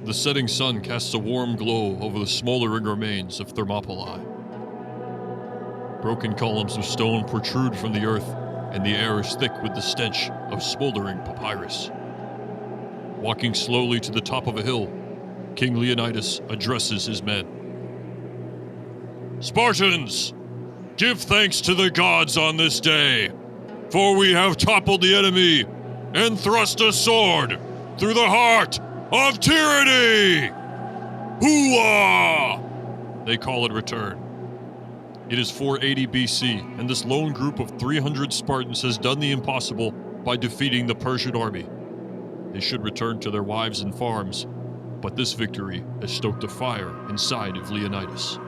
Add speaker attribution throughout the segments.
Speaker 1: The setting sun casts a warm glow over the smoldering remains of Thermopylae. Broken columns of stone protrude from the earth, and the air is thick with the stench of smoldering papyrus. Walking slowly to the top of a hill, King Leonidas addresses his men. Spartans, give thanks to the gods on this day, for we have toppled the enemy and thrust a sword through the heart of tyranny! Hooah! They call in return. It is 480 BC, and this lone group of 300 Spartans has done the impossible by defeating the Persian army. They should return to their wives and farms, but this victory has stoked a fire inside of Leonidas.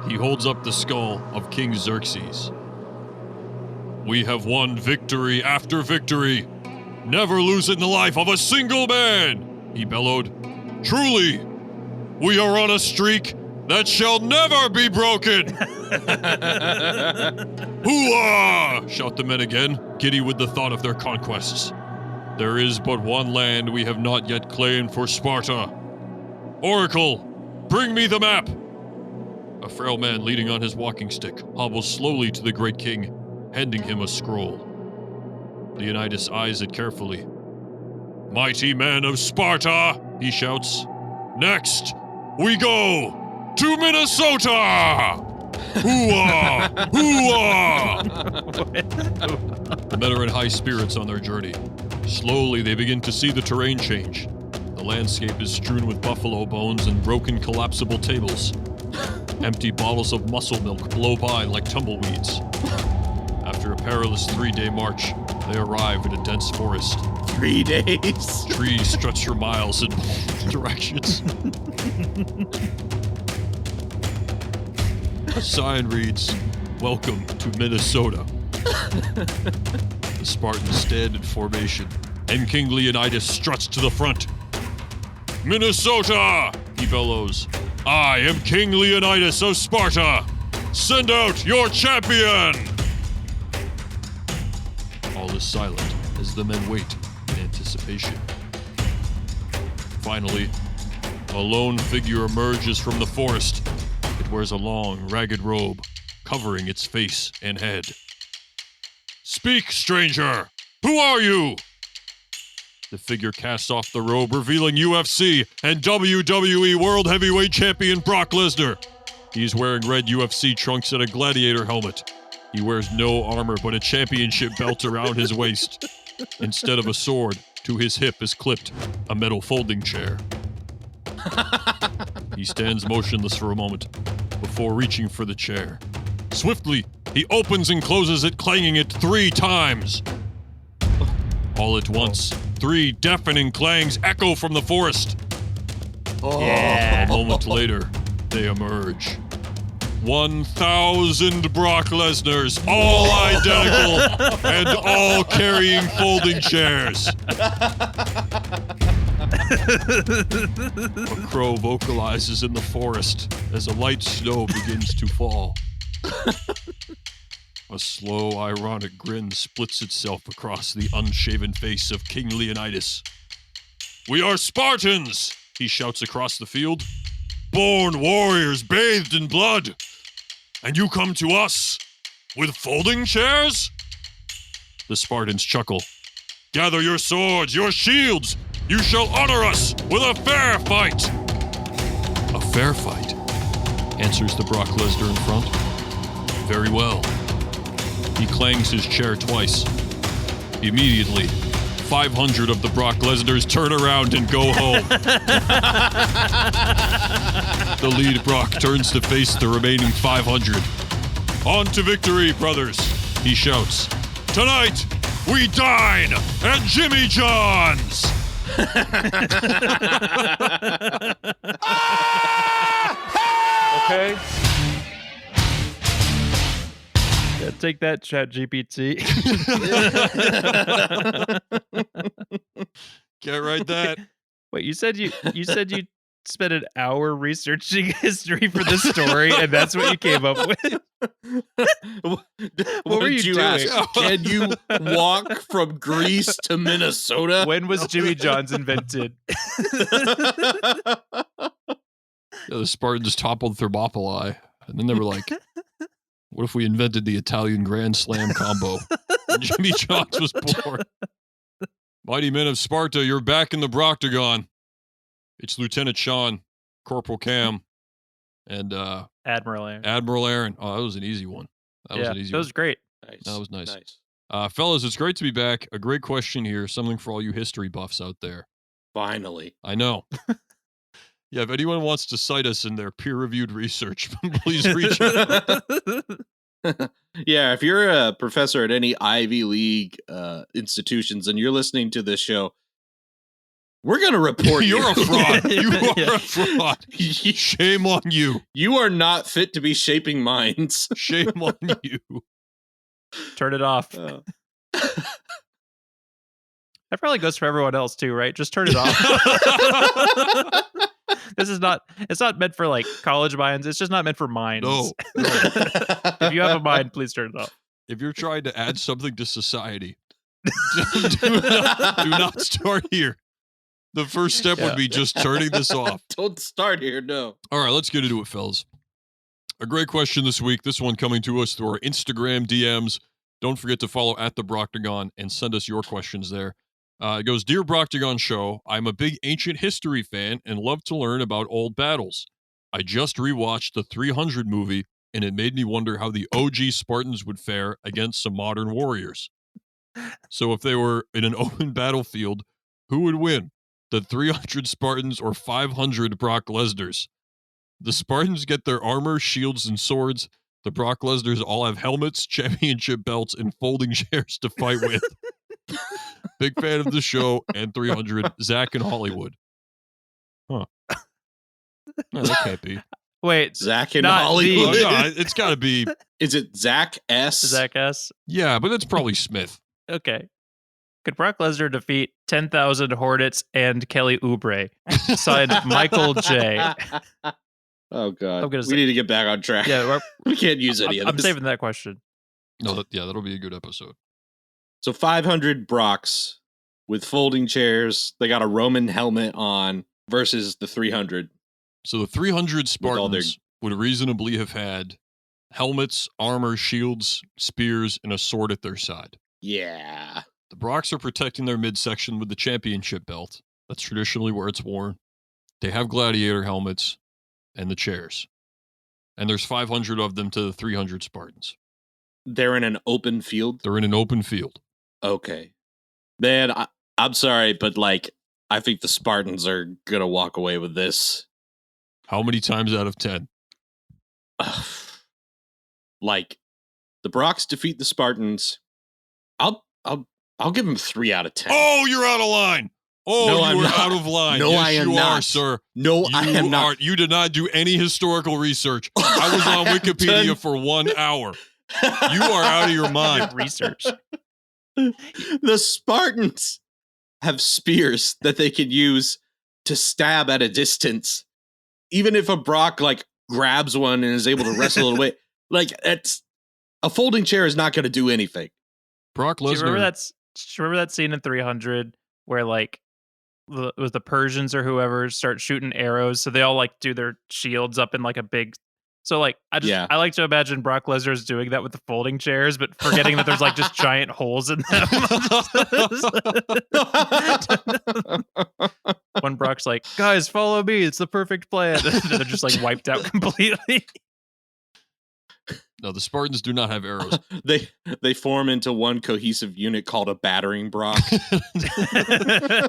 Speaker 1: He holds up the skull of King Xerxes. We have won victory after victory, never losing the life of a single man, he bellowed. Truly, we are on a streak that shall never be broken! Hooah! Shout the men again, giddy with the thought of their conquests. There is but one land we have not yet claimed for Sparta. Oracle, bring me the map! A frail man leaning on his walking stick hobbles slowly to the great king, handing him a scroll. Leonidas eyes it carefully. Mighty men of Sparta, he shouts. Next, we go to Minnesota! Hooah! Hooah! The men are in high spirits on their journey. Slowly, they begin to see the terrain change. The landscape is strewn with buffalo bones and broken collapsible tables. Empty bottles of muscle milk blow by like tumbleweeds. After a perilous 3-day march, they arrive at a dense forest.
Speaker 2: 3 days.
Speaker 1: Trees stretch for miles in both directions. A sign reads, "Welcome to Minnesota." The Spartans stand in formation, and King Leonidas struts to the front. Minnesota, he bellows. I am King Leonidas of Sparta. Send out your champion! All is silent as the men wait in anticipation. Finally, a lone figure emerges from the forest. It wears a long, ragged robe, covering its face and head. Speak, stranger! Who are you? The figure casts off the robe, revealing UFC and WWE World Heavyweight Champion Brock Lesnar. He's wearing red UFC trunks and a gladiator helmet. He wears no armor but a championship belt around his waist. Instead of a sword, to his hip is clipped a metal folding chair. He stands motionless for a moment before reaching for the chair. Swiftly, he opens and closes it, clanging it 3 times. All at once, 3 deafening clangs echo from the forest.
Speaker 2: Yeah.
Speaker 1: A moment later, they emerge. 1,000 Brock Lesnars, all identical and all carrying folding chairs. A crow vocalizes in the forest as a light snow begins to fall. A slow, ironic grin splits itself across the unshaven face of King Leonidas. We are Spartans, he shouts across the field. Born warriors bathed in blood. And you come to us with folding chairs? The Spartans chuckle. Gather your swords, your shields. You shall honor us with a fair fight. A fair fight, answers the Brock Lesnar in front. Very well. He clangs his chair twice. Immediately, 500 of the Brock Lesnars turn around and go home. The lead Brock turns to face the remaining 500. On to victory, brothers, he shouts. Tonight, we dine at Jimmy John's!
Speaker 3: Okay. Yeah, take that, ChatGPT.
Speaker 1: Can't write that.
Speaker 3: Wait, you said you spent an hour researching history for this story, and that's what you came up with?
Speaker 2: What
Speaker 3: were
Speaker 2: did
Speaker 3: you
Speaker 2: you ask?
Speaker 3: doing?
Speaker 2: Can you walk from Greece to Minnesota?
Speaker 3: When was Jimmy John's invented?
Speaker 1: Yeah, the Spartans toppled Thermopylae, and then they were like, what if we invented the Italian Grand Slam combo? And Jimmy Johns was born. Mighty men of Sparta, you're back in the Broctagon. It's Lieutenant Sean, Corporal Cam, and
Speaker 3: Admiral Aaron.
Speaker 1: Admiral Aaron. Oh, that was an easy one. That was an easy
Speaker 3: that was
Speaker 1: one.
Speaker 3: great.
Speaker 2: Nice.
Speaker 1: That was nice. Fellas, it's great to be back. A great question here. Something for all you history buffs out there.
Speaker 2: Finally.
Speaker 1: I know. Yeah, if anyone wants to cite us in their peer-reviewed research, please reach out.
Speaker 2: Yeah, if you're a professor at any Ivy League institutions and you're listening to this show, we're going to report you.
Speaker 1: You're a fraud. You are
Speaker 3: Yeah.
Speaker 1: a fraud. Shame on you.
Speaker 2: You are not fit to be shaping minds.
Speaker 1: Shame on you.
Speaker 3: Turn it off.
Speaker 2: Uh,
Speaker 3: That probably goes for everyone else too, right? Just turn it off. It's not meant for like college minds. It's just not meant for minds.
Speaker 1: No.
Speaker 3: If you have a mind, please turn it off.
Speaker 1: If you're trying to add something to society, do not start here. The first step would be just turning this off.
Speaker 2: Don't start here, no.
Speaker 1: All right, let's get into it, fellas. A great question this week. This one coming to us through our Instagram DMs. Don't forget to follow at the Broctagon and send us your questions there. It goes, Dear Broctagon Show, I'm a big ancient history fan and love to learn about old battles. I just rewatched the 300 movie, and it made me wonder how the OG Spartans would fare against some modern warriors. So if they were in an open battlefield, who would win? The 300 Spartans or 500 Brock Lesnars? The Spartans get their armor, shields, and swords. The Brock Lesnars all have helmets, championship belts, and folding chairs to fight with. Big fan of the show and 300. Zach in Hollywood. Huh. No, that can't be.
Speaker 3: Wait,
Speaker 2: Zach in
Speaker 3: Not
Speaker 2: Hollywood.
Speaker 3: the-
Speaker 1: No, it's got to be.
Speaker 2: Is it Zach S?
Speaker 3: Zach S.
Speaker 1: Yeah, but it's probably Smith.
Speaker 3: Okay. Could Brock Lesnar defeat 10,000 Hornets and Kelly Oubre? Signed Michael J.
Speaker 2: Oh, God.
Speaker 3: I'm gonna
Speaker 2: We
Speaker 3: say-
Speaker 2: need to get back on track.
Speaker 3: Yeah,
Speaker 2: We can't use any of
Speaker 3: I'm
Speaker 2: this.
Speaker 3: saving that question.
Speaker 1: No, that'll be a good episode.
Speaker 2: So 500 Brocks with folding chairs. They got a Roman helmet on versus the 300.
Speaker 1: So the 300
Speaker 2: all their-
Speaker 1: Spartans would reasonably have had helmets, armor, shields, spears, and a sword at their side.
Speaker 2: Yeah.
Speaker 1: The Brocks are protecting their midsection with the championship belt. That's traditionally where it's worn. They have gladiator helmets and the chairs. And there's 500 of them to the 300 Spartans.
Speaker 2: They're in an open field.
Speaker 1: They're in an open field.
Speaker 2: Okay. Man, I'm sorry, but like, I think the Spartans are going to walk away with this.
Speaker 1: How many times out of 10?
Speaker 2: Like, the Brocks defeat the Spartans. I'll give them 3 out of 10.
Speaker 1: Oh, you're out of line. Oh,
Speaker 2: No,
Speaker 1: you
Speaker 2: I'm
Speaker 1: are
Speaker 2: not.
Speaker 1: out of line.
Speaker 2: No,
Speaker 1: yes,
Speaker 2: I am
Speaker 1: you
Speaker 2: not.
Speaker 1: are, sir.
Speaker 2: No,
Speaker 1: You
Speaker 2: I am not.
Speaker 1: You did not do any historical research. I was on Wikipedia for 1 hour. You are out of your mind.
Speaker 3: Research.
Speaker 2: The Spartans have spears that they can use to stab at a distance. Even if a Brock like grabs one and is able to wrestle it away, like it's a folding chair is not going to do anything.
Speaker 1: Brock
Speaker 3: Do you remember
Speaker 1: Lesnar.
Speaker 3: that scene in 300 where like with the Persians or whoever start shooting arrows, so they all like do their shields up in like a big. So like
Speaker 2: Yeah.
Speaker 3: I like to imagine Brock Lesnar's doing that with the folding chairs, but forgetting that there's like just giant holes in them. When Brock's like, "Guys, follow me. It's the perfect plan." And they're just like wiped out completely.
Speaker 1: No, the Spartans do not have arrows.
Speaker 2: they form into one cohesive unit called a battering Brock.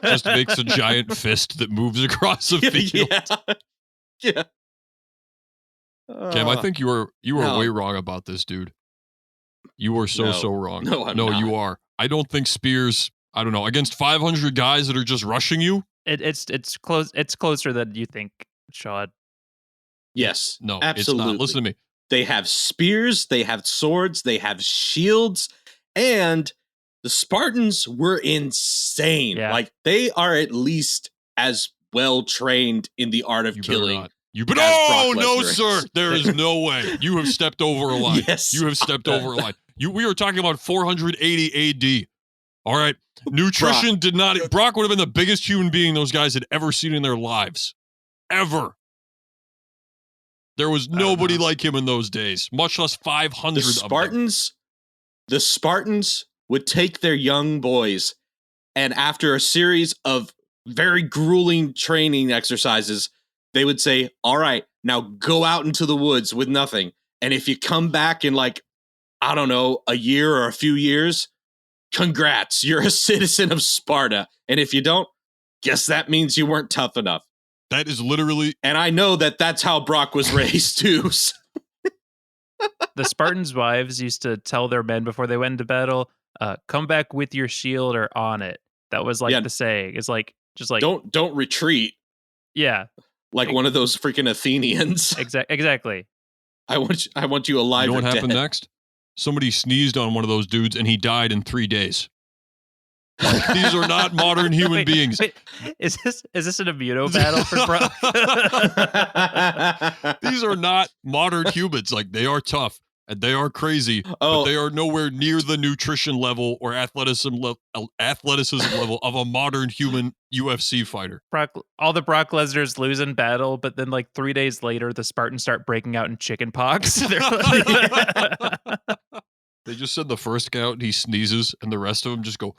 Speaker 1: Just makes a giant fist that moves across the field.
Speaker 2: Yeah.
Speaker 1: Cam, I think you are
Speaker 2: no.
Speaker 1: way wrong about this, dude. You are so
Speaker 2: No.
Speaker 1: wrong.
Speaker 2: No, I'm
Speaker 1: you
Speaker 2: not.
Speaker 1: are. I don't think spears. I don't know, against 500 guys that are just rushing you.
Speaker 3: It's close. It's closer than you think, Sean.
Speaker 2: Yes.
Speaker 1: No,
Speaker 2: absolutely.
Speaker 1: it's not. Listen to me.
Speaker 2: They have spears, they have swords, they have shields, and the Spartans were insane.
Speaker 3: Yeah.
Speaker 2: Like they are at least as well trained in the art of
Speaker 1: You better
Speaker 2: killing.
Speaker 1: not. You but
Speaker 2: as
Speaker 1: oh
Speaker 2: Brock
Speaker 1: no,
Speaker 2: Lesnar
Speaker 1: sir!
Speaker 2: is.
Speaker 1: There is no way. You have stepped over a line.
Speaker 2: Yes.
Speaker 1: You have stepped over a line. We are talking about 480 AD. All right. Nutrition did not. Brock would have been the biggest human being those guys had ever seen in their lives, ever. There was nobody like him in those days, much less 500
Speaker 2: The
Speaker 1: of them.
Speaker 2: Spartans would take their young boys, and after a series of very grueling training exercises, they would say, all right, now go out into the woods with nothing. And if you come back in like, I don't know, a year or a few years, congrats, you're a citizen of Sparta. And if you don't, guess that means you weren't tough enough.
Speaker 1: That is literally.
Speaker 2: And I know that that's how Brock was raised too.
Speaker 3: The Spartans' wives used to tell their men before they went into battle, come back with your shield or on it. That was like the saying. It's like, just like,
Speaker 2: don't retreat.
Speaker 3: Yeah.
Speaker 2: Like one of those freaking Athenians.
Speaker 3: Exactly.
Speaker 2: I want you alive.
Speaker 1: You know
Speaker 2: or
Speaker 1: what happened
Speaker 2: dead.
Speaker 1: next? Somebody sneezed on one of those dudes and he died in 3 days. Like, these are not modern human beings.
Speaker 3: Wait, is this an immuno battle for Brock?
Speaker 1: These are not modern humans. Like, they are tough and they are crazy, but they are nowhere near the nutrition level or athleticism level of a modern human UFC fighter.
Speaker 3: All the Brock Lesnar's lose in battle, but then like 3 days later, the Spartans start breaking out in chicken pox.
Speaker 1: They just send the first guy out and he sneezes, and the rest of them just go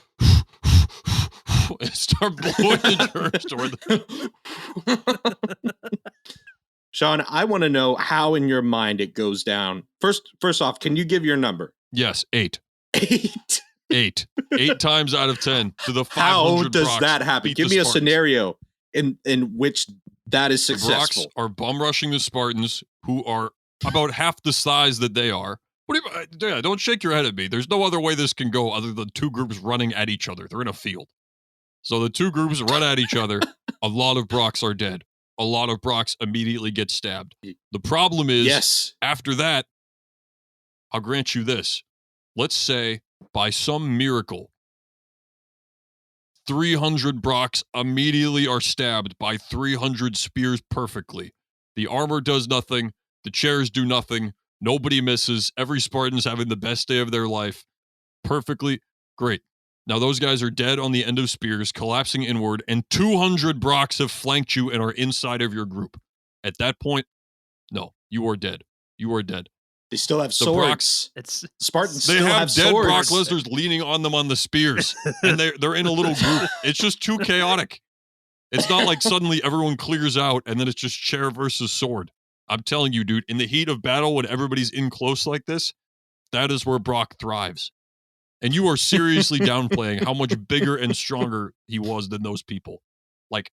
Speaker 1: and start blowing the germs toward them.
Speaker 2: Sean, I want to know how in your mind it goes down. First off, can you give your number?
Speaker 1: Yes, 8.
Speaker 2: 8.
Speaker 1: 8. 8 times out of 10 to the 500
Speaker 2: How does
Speaker 1: Brocks
Speaker 2: that happen?
Speaker 1: beat
Speaker 2: Give
Speaker 1: the
Speaker 2: me a
Speaker 1: Spartans.
Speaker 2: scenario in which that is
Speaker 1: The Brocks
Speaker 2: successful.
Speaker 1: are bum rushing the Spartans, who are about half the size that they are. Don't shake your head at me. There's no other way this can go other than two groups running at each other. They're in a field. So the two groups run at each other. A lot of Brocks are dead. A lot of Brocks immediately get stabbed. The problem is, after that, I'll grant you this. Let's say, by some miracle, 300 Brocks immediately are stabbed by 300 spears perfectly. The armor does nothing. The chairs do nothing. Nobody misses. Every Spartan's having the best day of their life. Perfectly great. Now those guys are dead on the end of spears, collapsing inward, and 200 Brocks have flanked you and are inside of your group. At that point, no, you are dead. You are dead.
Speaker 2: They still have
Speaker 1: The
Speaker 2: swords.
Speaker 3: It's
Speaker 2: Spartans
Speaker 1: They
Speaker 2: still
Speaker 1: have
Speaker 2: have
Speaker 1: dead
Speaker 2: swords.
Speaker 1: Brock Lesnar's leaning on them on the spears, and they're in a little group. It's just too chaotic. It's not like suddenly everyone clears out and then it's just chair versus sword. I'm telling you, dude, in the heat of battle when everybody's in close like this, that is where Brock thrives. And you are seriously downplaying how much bigger and stronger he was than those people. Like,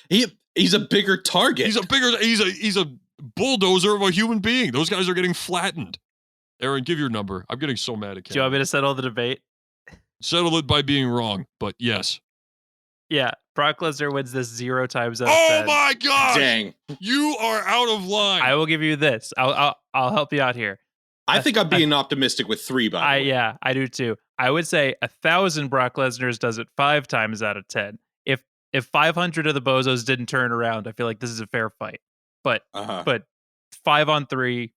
Speaker 2: he's a bigger target.
Speaker 1: He's a bulldozer of a human being. Those guys are getting flattened. Aaron, give your number. I'm getting so mad at Kevin.
Speaker 3: Do you want me to settle the debate?
Speaker 1: Settle it by being wrong, but yes.
Speaker 3: Yeah, Brock Lesnar wins this 0 times out of 10.
Speaker 1: Oh my gosh!
Speaker 2: Dang.
Speaker 1: You are out of line.
Speaker 3: I will give you this. I'll help you out here.
Speaker 2: I think I'm being optimistic with 3, by the way.
Speaker 3: Yeah, I do too. I would say 1,000 Brock Lesnar's does it 5 times out of 10. If 500 of the bozos didn't turn around, I feel like this is a fair fight. But 5 on 3,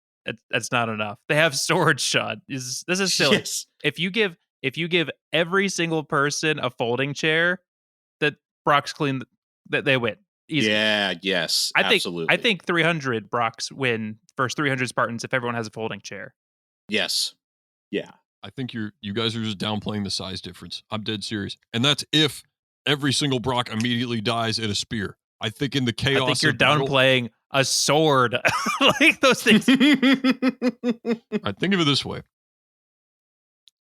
Speaker 3: that's not enough. They have swords, Sean. This is silly.
Speaker 2: Yes.
Speaker 3: If you give every single person a folding chair, that Brock's clean, that they win. Easy.
Speaker 2: Yeah, yes, absolutely.
Speaker 3: I think 300 Brocks win versus 300 Spartans if everyone has a folding chair.
Speaker 2: Yes. Yeah.
Speaker 1: I think you guys are just downplaying the size difference. I'm dead serious. And that's if every single Brock immediately dies at a spear. I think in the chaos
Speaker 3: I think you're
Speaker 1: of battle,
Speaker 3: downplaying a sword. Like those things.
Speaker 1: I think of it this way.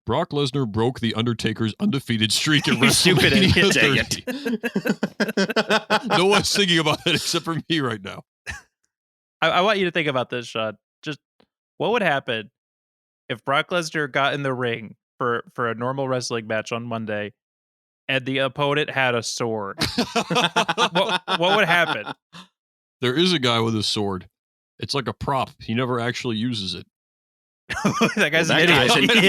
Speaker 1: Brock Lesnar broke The Undertaker's undefeated streak at
Speaker 3: You stupid idiot.
Speaker 1: WrestleMania 30. No one's thinking about it except for me right now.
Speaker 3: I want you to think about this, Sean. Just what would happen if Brock Lesnar got in the ring for a normal wrestling match on Monday and the opponent had a sword? What would happen?
Speaker 1: There is a guy with a sword. It's like a prop. He never actually uses it.
Speaker 3: That guy's
Speaker 2: That
Speaker 3: an
Speaker 2: guy's
Speaker 3: idiot.
Speaker 2: an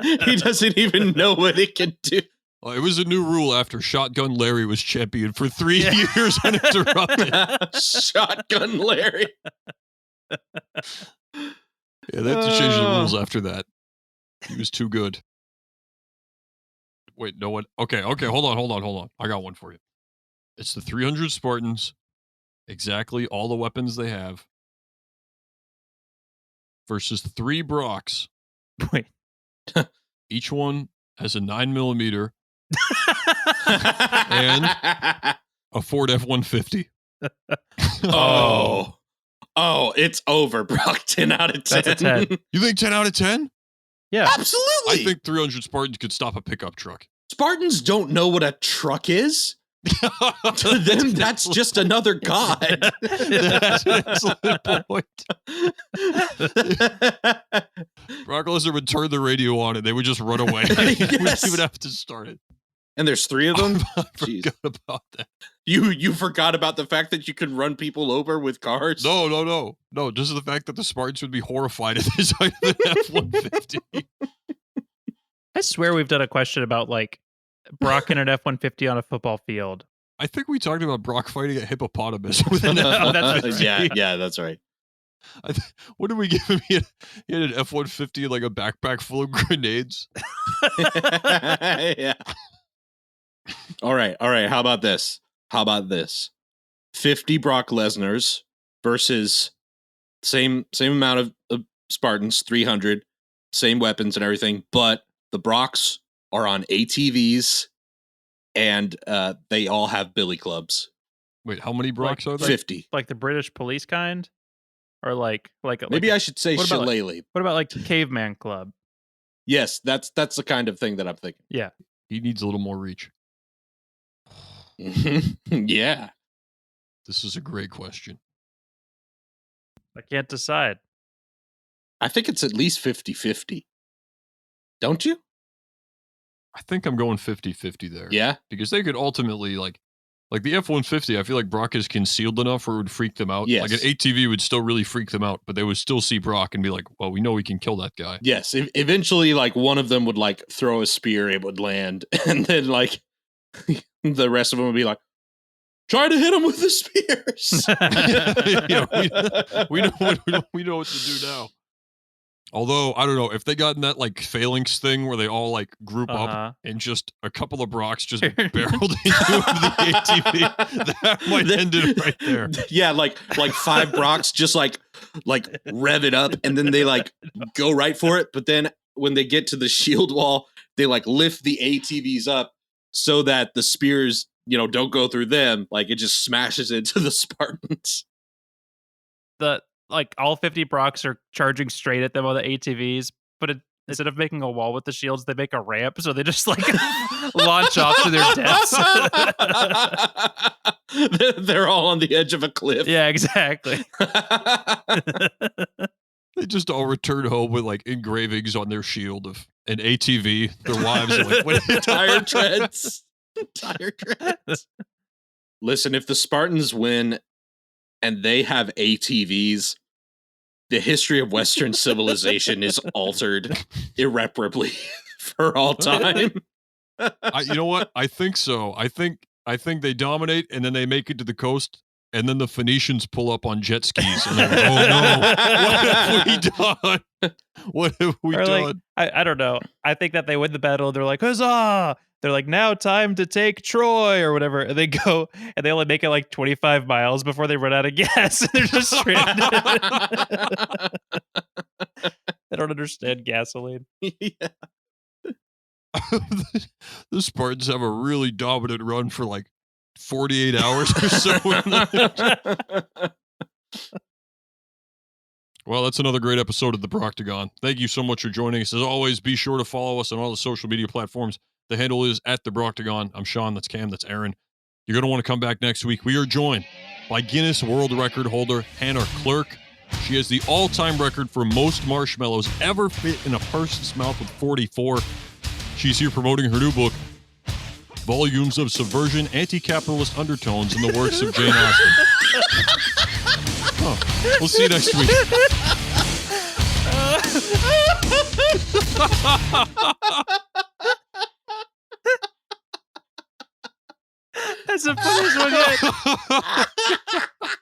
Speaker 2: idiot. He doesn't even know what it can do.
Speaker 1: It was a new rule after Shotgun Larry was champion for 3 years uninterrupted.
Speaker 2: Shotgun Larry.
Speaker 1: Yeah, they had to change the rules after that. He was too good. Wait, no one. Okay, hold on. I got one for you. It's the 300 Spartans, exactly all the weapons they have, versus 3 Brocks.
Speaker 3: Wait.
Speaker 1: Each one has a 9mm and a Ford F-150.
Speaker 2: Oh, it's over, Brock. 10 out of 10.
Speaker 3: That's a 10.
Speaker 1: You think 10 out of 10?
Speaker 3: Yeah.
Speaker 2: Absolutely.
Speaker 1: I think 300 Spartans could stop a pickup truck.
Speaker 2: Spartans don't know what a truck is. To them, that's just another god.
Speaker 1: That's an excellent point. Brock Lesnar would turn the radio on and they would just run away.
Speaker 2: Yes.
Speaker 1: We would have to start it.
Speaker 2: And there's 3 of them?
Speaker 1: I
Speaker 2: Jeez.
Speaker 1: forgot about that.
Speaker 2: You forgot about the fact that you could run people over with cars?
Speaker 1: No. Just the fact that the Spartans would be horrified at this F-150.
Speaker 3: I swear we've done a question about like Brock and an F-150 on a football field.
Speaker 1: I think we talked about Brock fighting a hippopotamus with an F-150.
Speaker 2: Yeah, that's right.
Speaker 1: What did we give him? He had an F-150 and like a backpack full of grenades.
Speaker 2: Yeah. All right. How about this? 50 Brock Lesnar's versus same amount of Spartans, 300, same weapons and everything, but the Brocks are on ATVs and they all have billy clubs.
Speaker 1: Wait, how many Brocks are there?
Speaker 2: 50.
Speaker 3: Like the British police kind? Or like
Speaker 2: Maybe I should say
Speaker 3: what about,
Speaker 2: shillelagh.
Speaker 3: What about like Caveman Club?
Speaker 2: Yes, that's the kind of thing that I'm thinking.
Speaker 3: Yeah.
Speaker 1: He needs a little more reach.
Speaker 2: Yeah.
Speaker 1: This is a great question.
Speaker 3: I can't decide.
Speaker 2: I think it's at least 50-50. Don't you?
Speaker 1: I think I'm going 50-50 there.
Speaker 2: Yeah.
Speaker 1: Because they could ultimately, like the F-150, I feel like Brock is concealed enough where it would freak them out.
Speaker 2: Yes.
Speaker 1: Like an ATV would still really freak them out, but they would still see Brock and be like, well, we know we can kill that guy.
Speaker 2: Yes. Eventually, like, one of them would, like, throw a spear, it would land, and then, like, the rest of them would be like, try to hit him with the spears.
Speaker 1: Yeah, we know what to do now. Although, I don't know, if they got in that, like, phalanx thing where they all, like, group up and just a couple of Brocks just barreled into the ATV, that might end it right there.
Speaker 2: Yeah, like 5 Brocks just, like rev it up, and then they, like, go right for it. But then when they get to the shield wall, they, like, lift the ATVs up so that the spears, don't go through them. Like, it just smashes into the Spartans.
Speaker 3: Like all 50 Brocks are charging straight at them on the ATVs, but instead of making a wall with the shields, they make a ramp, so they just like launch off to their deaths.
Speaker 2: They're all on the edge of a cliff.
Speaker 3: Yeah, exactly.
Speaker 1: They just all return home with like engravings on their shield of an ATV. Their wives are like, what?
Speaker 2: Tire treads. Listen, if the Spartans win and they have ATVs, the history of Western civilization is altered irreparably for all time.
Speaker 1: You know what? I think so. I think they dominate and then they make it to the coast and then the Phoenicians pull up on jet skis and they're like, oh no, what have we done?
Speaker 3: Like, I don't know. I think that they win the battle and they're like, huzzah! They're like, now time to take Troy or whatever. And they go and they only make it like 25 miles before they run out of gas. And they're just stranded. They don't understand gasoline.
Speaker 2: Yeah.
Speaker 1: The Spartans have a really dominant run for like 48 hours or so. Well, that's another great episode of the Broctagon. Thank you so much for joining us. As always, be sure to follow us on all the social media platforms. The handle is @TheBroctagon. I'm Sean. That's Cam. That's Aaron. You're going to want to come back next week. We are joined by Guinness World Record holder Hannah Clerk. She has the all-time record for most marshmallows ever fit in a person's mouth with 44. She's here promoting her new book, Volumes of Subversion, Anti-Capitalist Undertones in the Works of Jane Austen. We'll see you next week.
Speaker 3: That's the funniest one yet.